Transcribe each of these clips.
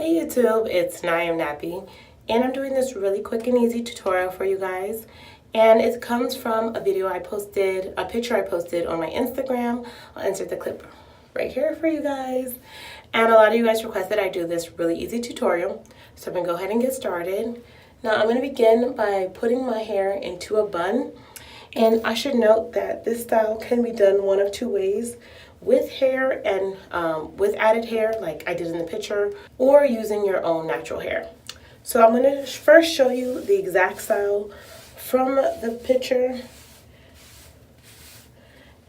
Hey YouTube, it's NowIAmNappy, and I'm doing this really quick and easy tutorial for you guys. And it comes from a video I posted, a picture I posted on my Instagram. I'll insert the clip right here for you guys. And a lot of you guys requested I do this really easy tutorial, so I'm gonna go ahead and get started. Now I'm gonna begin by putting my hair into a bun. And I should note that this style can be done one of two ways: with hair and with added hair like I did in the picture, or using your own natural hair. So I'm going to first show you the exact style from the picture,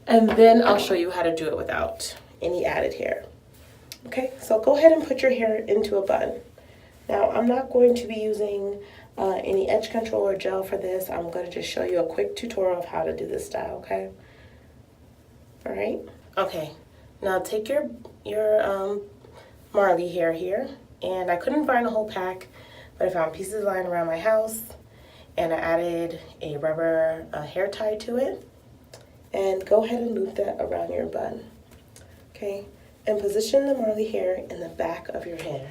and then I'll show you how to do it without any added hair. Okay, so go ahead and put your hair into a bun. Now I'm not going to be using any edge control or gel for this. I'm going to just show you a quick tutorial of how to do this style, okay? All right. Okay, now take your Marley hair here, and I couldn't find a whole pack, but I found pieces lying around my house, and I added a rubber hair tie to it. And go ahead and loop that around your bun, okay? And position the Marley hair in the back of your hair.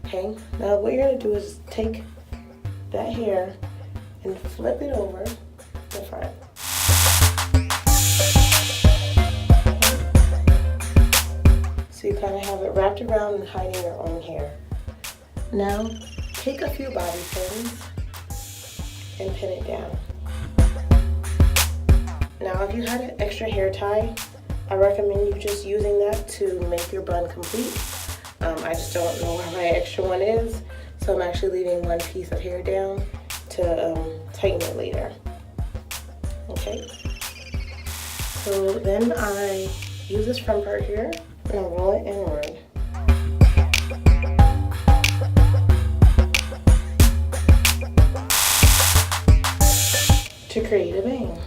Okay, now what you're gonna do is take that hair and flip it over the front. So you kind of have it wrapped around and hiding your own hair. Now, take a few bobby pins and pin it down. Now, if you had an extra hair tie, I recommend you just using that to make your bun complete. I just don't know where my extra one is, so I'm actually leaving one piece of hair down to tighten it later. Okay, so then I use this front part here and I'll roll it inward. To create a bang.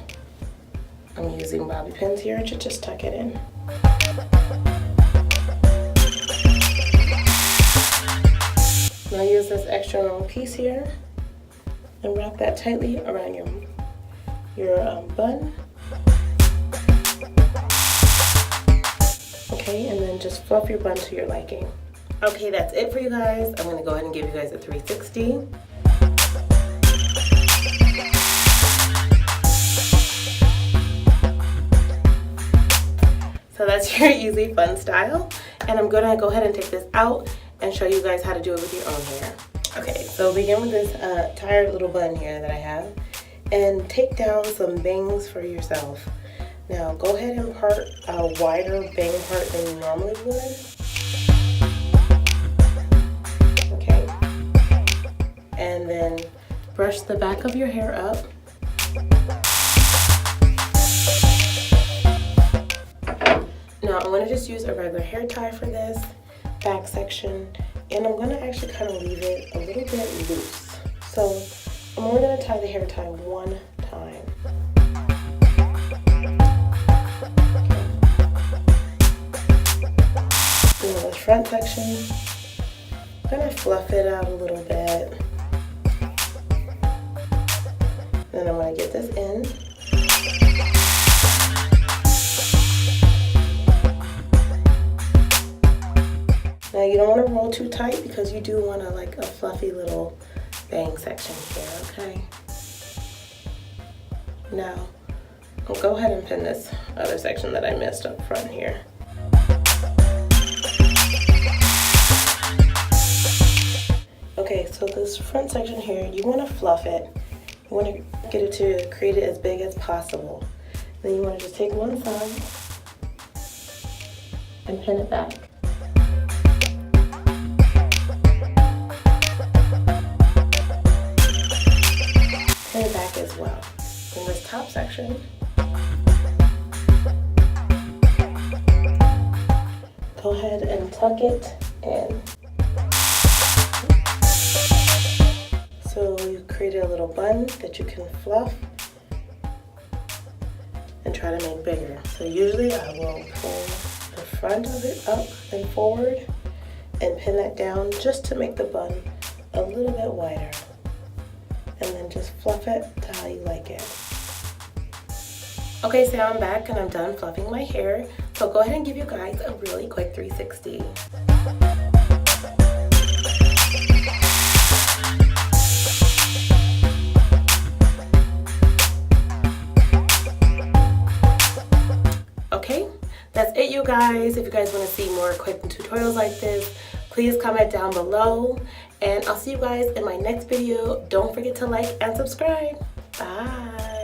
I'm using bobby pins here to just tuck it in. Now use this extra long piece here and wrap that tightly around your bun. Okay, and then just fluff your bun to your liking. Okay, that's it for you guys. I'm gonna go ahead and give you guys a 360. So that's your easy, fun style. And I'm gonna go ahead and take this out and show you guys how to do it with your own hair. Okay, so begin with this tired little bun here that I have, and take down some bangs for yourself. Now go ahead and part a wider bang part than you normally would. Okay, and then brush the back of your hair up. Now I'm going to just use a regular hair tie for this back section, and I'm going to actually kind of leave it a little bit loose. So I'm only going to tie the hair tie one time. Okay. Now the front section, I'm going to fluff it out a little bit. Then I'm going to get this in. Now you don't want to roll too tight because you do want like a fluffy little bang section here, okay? Now, I'll go ahead and pin this other section that I missed up front here. Okay, so this front section here, you want to fluff it. You want to get it to create it as big as possible. Then you want to just take one side and pin it back. Pin it back as well. In this top section, go ahead and tuck it in. So you created a little bun that you can fluff and try to make bigger. So usually I will pull the front of it up and forward and pin that down just to make the bun a little bit wider. And then just fluff it to how you like it. Okay, so I'm back and I'm done fluffing my hair. So go ahead and give you guys a really quick 360. Okay, that's it, you guys. If you guys want to see more quick tutorials like this, please comment down below, and I'll see you guys in my next video. Don't forget to like and subscribe. Bye.